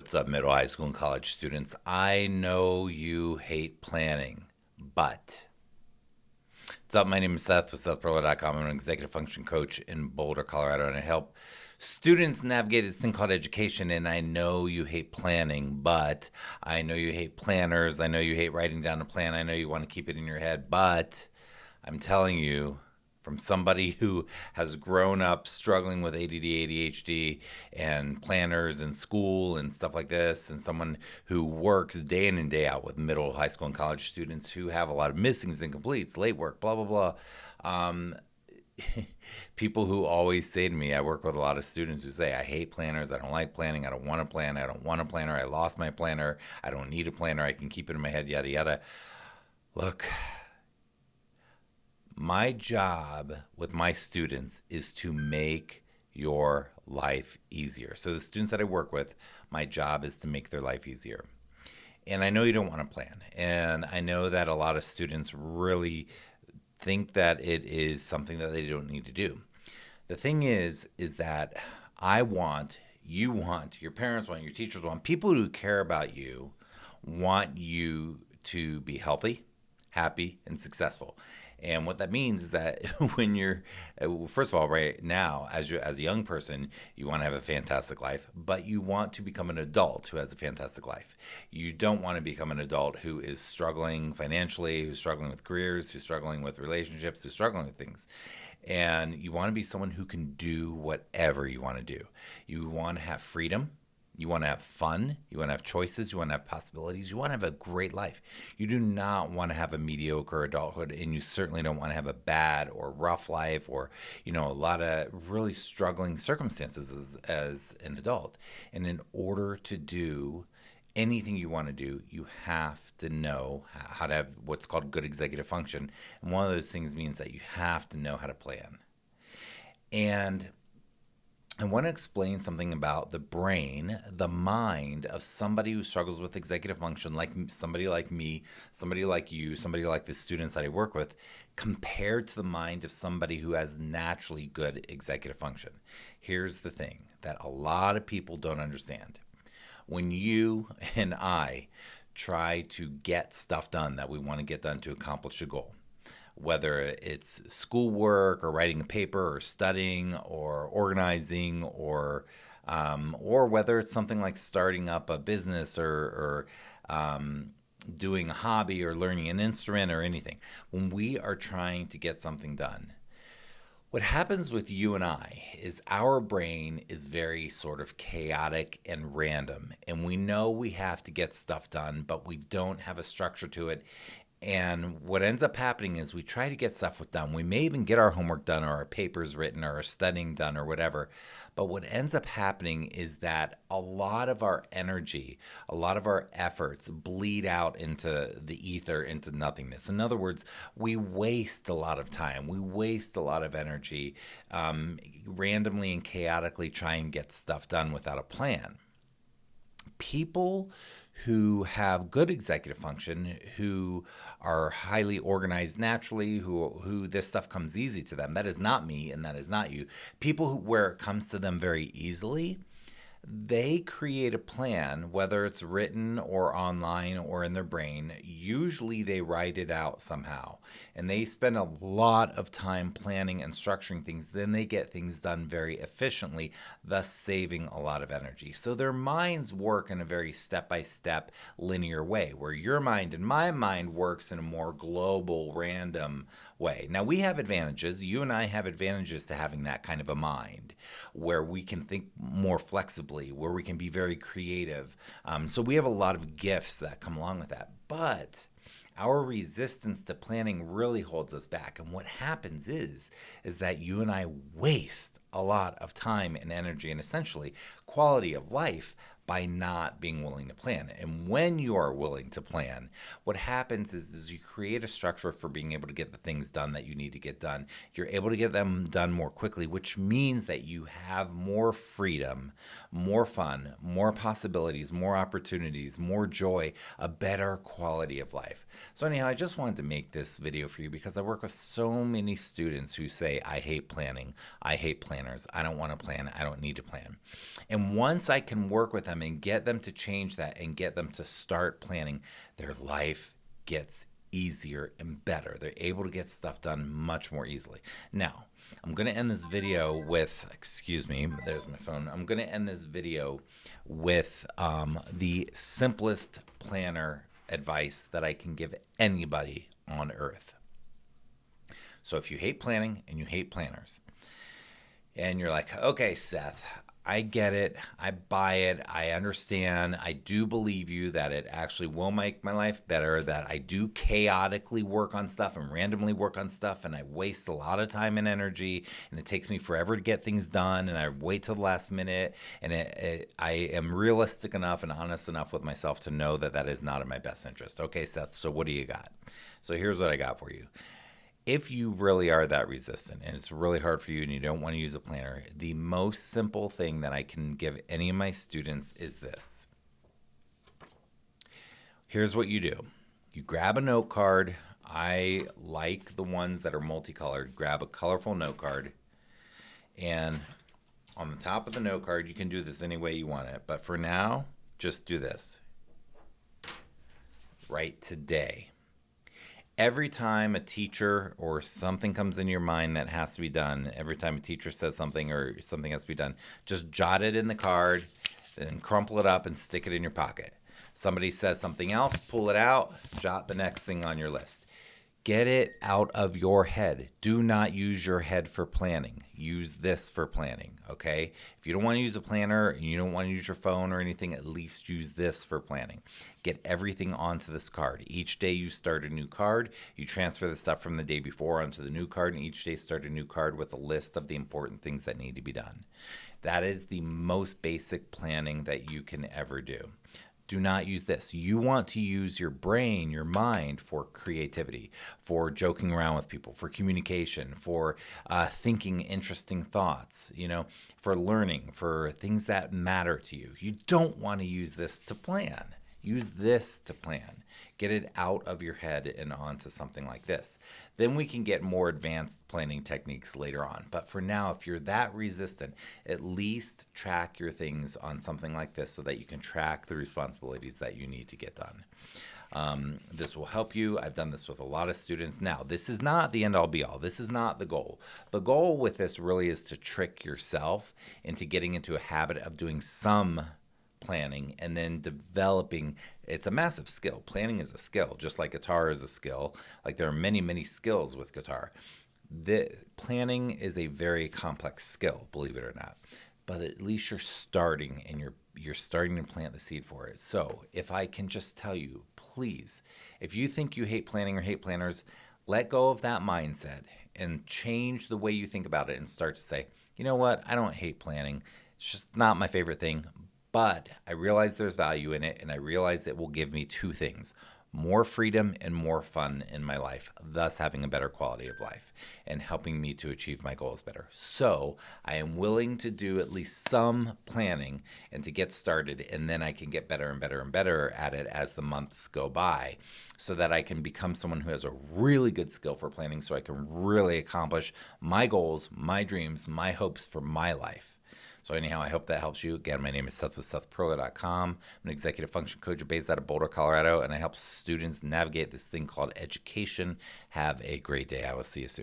What's up, middle, high school, and college students? I know you hate planning, but what's up? My name is Seth with SethPerler.com. I'm an executive function coach in Boulder, Colorado, and I help students navigate this thing called education. And I know you hate planning, but I know you hate planners. I know you hate writing down a plan. I know you want to keep it in your head, but I'm telling you, from somebody who has grown up struggling with ADD, ADHD, and planners in school and stuff like this, and someone who works day in and day out with middle, high school, and college students who have a lot of missings, incompletes, late work, blah, blah, blah. Um, People who always say to me, I work with a lot of students who say, I hate planners, I don't like planning, I don't want to plan, I don't want a planner, I lost my planner, I don't need a planner, I can keep it in my head, yada, yada. Look, my job with my students is to make your life easier. So, the students that I work with, my job is to make their life easier. And I know you don't want to plan. And I know that a lot of students really think that it is something that they don't need to do. The thing is that I want, you want, your parents want, your teachers want, people who care about you want you to be healthy, happy, and successful. And what that means is that when you're, first of all, right now, as a young person, you want to have a fantastic life, but you want to become an adult who has a fantastic life. You don't want to become an adult who is struggling financially, who's struggling with careers, who's struggling with relationships, who's struggling with things. And you want to be someone who can do whatever you want to do. You want to have freedom. You want to have fun. You want to have choices. You want to have possibilities. You want to have a great life. You do not want to have a mediocre adulthood, and you certainly don't want to have a bad or rough life or, a lot of really struggling circumstances as an adult. And in order to do anything you want to do, you have to know how to have what's called good executive function. And one of those things means that you have to know how to plan. And I want to explain something about the brain, the mind of somebody who struggles with executive function, like somebody like me, somebody like you, somebody like the students that I work with, compared to the mind of somebody who has naturally good executive function. Here's the thing that a lot of people don't understand. When you and I try to get stuff done that we want to get done to accomplish a goal, whether it's schoolwork or writing a paper or studying or organizing or whether it's something like starting up a business or doing a hobby or learning an instrument or anything. When we are trying to get something done, what happens with you and I is our brain is very sort of chaotic and random, and we know we have to get stuff done, but we don't have a structure to it. And what ends up happening is we try to get stuff done. We may even get our homework done or our papers written or our studying done or whatever. But what ends up happening is that a lot of our energy, a lot of our efforts bleed out into the ether, into nothingness. In other words, we waste a lot of time. We waste a lot of energy randomly and chaotically trying to get stuff done without a plan. People who have good executive function, who are highly organized naturally, who this stuff comes easy to them. That is not me, and that is not you. People where it comes to them very easily, they create a plan, whether it's written or online or in their brain. Usually they write it out somehow. And they spend a lot of time planning and structuring things. Then they get things done very efficiently, thus saving a lot of energy. So their minds work in a very step-by-step linear way, where your mind and my mind works in a more global, random way. Now, we have advantages. You and I have advantages to having that kind of a mind where we can think more flexibly, where we can be very creative. So we have a lot of gifts that come along with that. But our resistance to planning really holds us back. And what happens is that you and I waste a lot of time and energy and essentially quality of life by not being willing to plan. And when you are willing to plan, what happens is you create a structure for being able to get the things done that you need to get done. You're able to get them done more quickly, which means that you have more freedom, more fun, more possibilities, more opportunities, more joy, a better quality of life. So anyhow, I just wanted to make this video for you because I work with so many students who say, I hate planning, I hate planners, I don't want to plan, I don't need to plan. And once I can work with them them and get them to change that and get them to start planning, their life gets easier and better. They're able to get stuff done much more easily. Now, I'm going to end this video with, excuse me, there's my phone. I'm going to end this video with the simplest planner advice that I can give anybody on earth. So if you hate planning and you hate planners, and you're like, okay, Seth, I get it. I buy it. I understand. I do believe you that it actually will make my life better, that I do chaotically work on stuff and randomly work on stuff, and I waste a lot of time and energy, and it takes me forever to get things done, and I wait till the last minute, and I am realistic enough and honest enough with myself to know that that is not in my best interest. Okay, Seth, so what do you got? So here's what I got for you. If you really are that resistant and it's really hard for you and you don't want to use a planner, the most simple thing that I can give any of my students is this. Here's what you do. You grab a note card. I like the ones that are multicolored. Grab a colorful note card, and on the top of the note card, you can do this any way you want it. But for now, just do this. Write today. Every time a teacher or something comes in your mind that has to be done, every time a teacher says something or something has to be done, just jot it in the card, then crumple it up and stick it in your pocket. Somebody says something else, pull it out, jot the next thing on your list. Get it out of your head. Do not use your head for planning. Use this for planning, okay? If you don't want to use a planner and you don't want to use your phone or anything, at least use this for planning. Get everything onto this card. Each day you start a new card. You transfer the stuff from the day before onto the new card, and each day start a new card with a list of the important things that need to be done. That is the most basic planning that you can ever do. Do not use this. You want to use your brain, your mind for creativity, for joking around with people, for communication, for thinking interesting thoughts, for learning, for things that matter to you. You don't want to use this to plan. Use this to plan. Get it out of your head and onto something like this. Then we can get more advanced planning techniques later on. But for now, if you're that resistant, at least track your things on something like this so that you can track the responsibilities that you need to get done. This will help you. I've done this with a lot of students. Now, this is not the end all be all. This is not the goal. The goal with this really is to trick yourself into getting into a habit of doing some planning and then developing. It's a massive skill. Planning is a skill, just like guitar is a skill. Like there are many, many skills with guitar. The planning is a very complex skill, believe it or not. But at least you're starting, and you're starting to plant the seed for it. So if I can just tell you, please, if you think you hate planning or hate planners, let go of that mindset and change the way you think about it and start to say, you know what, I don't hate planning. It's just not my favorite thing. But I realize there's value in it, and I realize it will give me two things: more freedom and more fun in my life, thus having a better quality of life and helping me to achieve my goals better. So I am willing to do at least some planning and to get started, and then I can get better and better and better at it as the months go by, so that I can become someone who has a really good skill for planning, so I can really accomplish my goals, my dreams, my hopes for my life. So anyhow, I hope that helps you. Again, my name is Seth with SethPerler.com. I'm an executive function coach based out of Boulder, Colorado, and I help students navigate this thing called education. Have a great day. I will see you soon.